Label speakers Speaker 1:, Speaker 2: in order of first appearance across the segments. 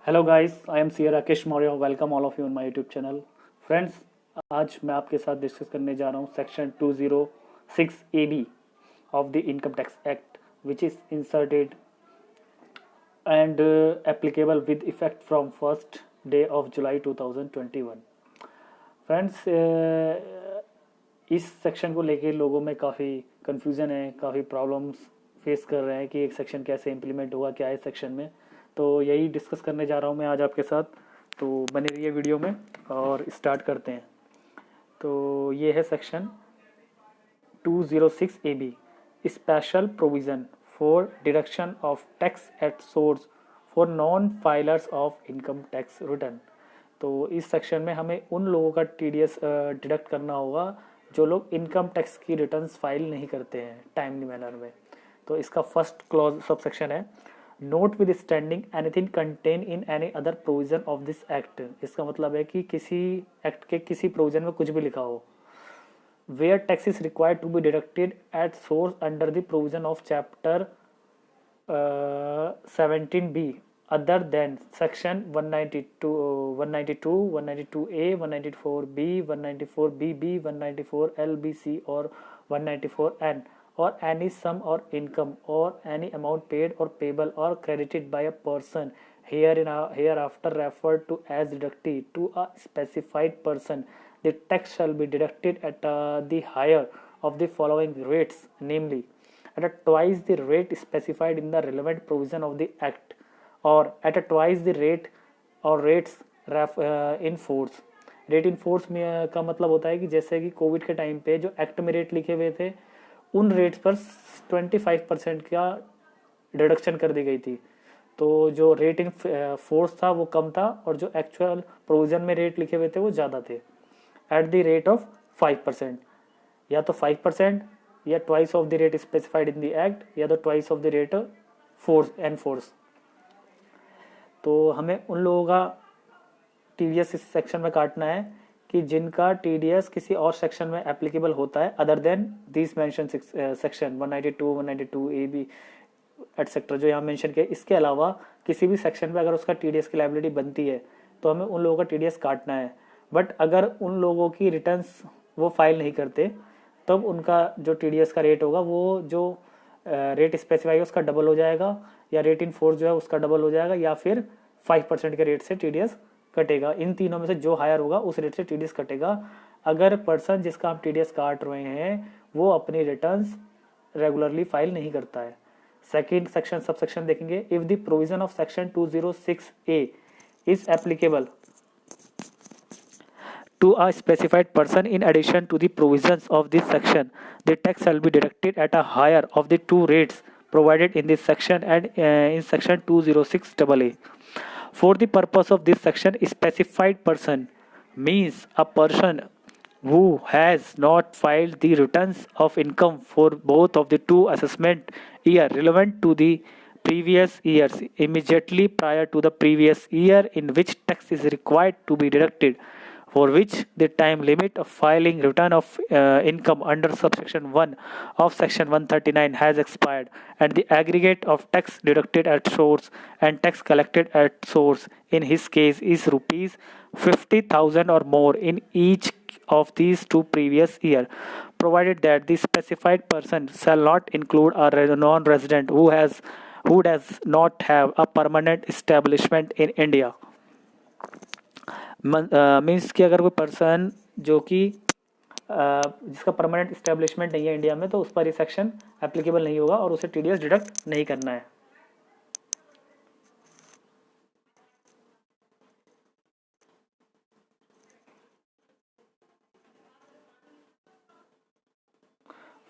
Speaker 1: Hello guys, I am C Rakesh Maurya. Welcome all of you on my YouTube channel. Friends, आज मैं आपके साथ discuss करने जा रहा हूँ section 206 AB of the income tax act which is inserted and applicable with effect from first day of July 2021। Friends, इस section को लेके लोगों में काफ़ी कन्फ्यूज़न है, काफ़ी प्रॉब्लम्स फेस कर रहे हैं कि एक सेक्शन कैसे इम्प्लीमेंट होगा, क्या है सेक्शन में। तो यही डिस्कस करने जा रहा हूँ मैं आज आपके साथ। तो बने रहिए वीडियो में और स्टार्ट करते हैं। तो ये है section 206 AB, special provision for deduction of tax at source for non filers of income tax return. तो इस सेक्शन में हमें उन लोगों का TDS डिडक्ट करना होगा जो लोग इनकम टैक्स की रिटर्न्स फाइल नहीं करते हैं टाइमली मैनर में। तो इसका फर्स्ट क्लॉज सब सेक्शन है, note with standing anything contain in any other provision of this act. इसका मतलब है कि किसी एक्ट के किसी प्रोविजन में कुछ भी लिखा हो, where tax is required to be deducted at source under the provision of chapter 17B other than section 192, 192, 192A, 194B, 194BB, 194LBC or 194N, or any sum or income or any amount paid or payable or credited by a person hereafter referred to as deducted to a specified person, the tax shall be deducted at the higher of the following rates, namely at a twice the rate specified in the relevant provision of the act or at a twice the rate or rates in force। Rate in force में का मतलब होता है कि जैसे कि Covid के time पे जो एक्ट में रेट लिखे हुए थे उन रेट्स पर 25% का डिडक्शन कर दी गई थी। तो जो रेट इन फोर्स था वो कम था और जो एक्चुअल प्रोविजन में रेट लिखे हुए थे वो ज़्यादा थे, एट द रेट ऑफ 5%। या तो 5% या twice of the rate specified in the act या तो twice of the rate force and force. तो हमें उन लोगों का TDS इस सेक्शन में काटना है कि जिनका TDS किसी और सेक्शन में एप्लीकेबल होता है other than this mention section 192, 192AB etcetera जो यहाँ मेंशन किया। इसके अलावा किसी भी सेक्शन में अगर उसका TDS की लायबिलिटी बनती है तो हमें उन लोगों का TDS काटना है। बट अगर उन लोगों की रिटर्न्स वो फाइल नहीं करते तब उनका जो TDS का रेट होगा वो जो रेट स्पेसिफाई है उसका डबल हो जाएगा, या रेट इन फोर्स जो है उसका डबल हो जाएगा, या फिर 5% के रेट से TDS कटेगा। इन तीनों में से जो हायर होगा उस रेट से TDS कटेगा अगर पर्सन जिसका हम TDS काट रहे हैं वो अपनी रिटर्न्स रेगुलरली फाइल नहीं करता है। सेकेंड सेक्शन सबसेक्शन देखेंगे, if the provision of section 206A is applicable to a specified person in addition to the provisions of this section, the tax shall be deducted at a higher of the two rates provided in this section and in section 206AA. For the purpose of this section, specified person means a person who has not filed the returns of income for both of the two assessment year relevant to the previous years immediately prior to the previous year in which tax is required to be deducted, for which the time limit of filing return of income under subsection 1 of section 139 has expired, and the aggregate of tax deducted at source and tax collected at source in his case is rupees 50,000 or more in each of these two previous years, provided that the specified person shall not include a non-resident who does not have a permanent establishment in India। Means कि अगर कोई person जो कि जिसका permanent establishment नहीं है India में तो उस पर ये सेक्शन एप्लीकेबल नहीं होगा और उसे TDS डिडक्ट नहीं करना है।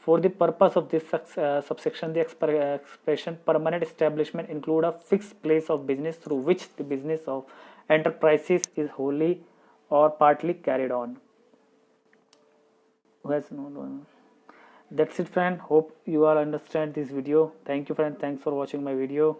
Speaker 1: For the purpose of this subsection, the expression permanent establishment include a fixed place of business through which the business of enterprises is wholly or partly carried on. That's it, friend. Hope you all understand this video. Thank you, friend. Thanks for watching my video.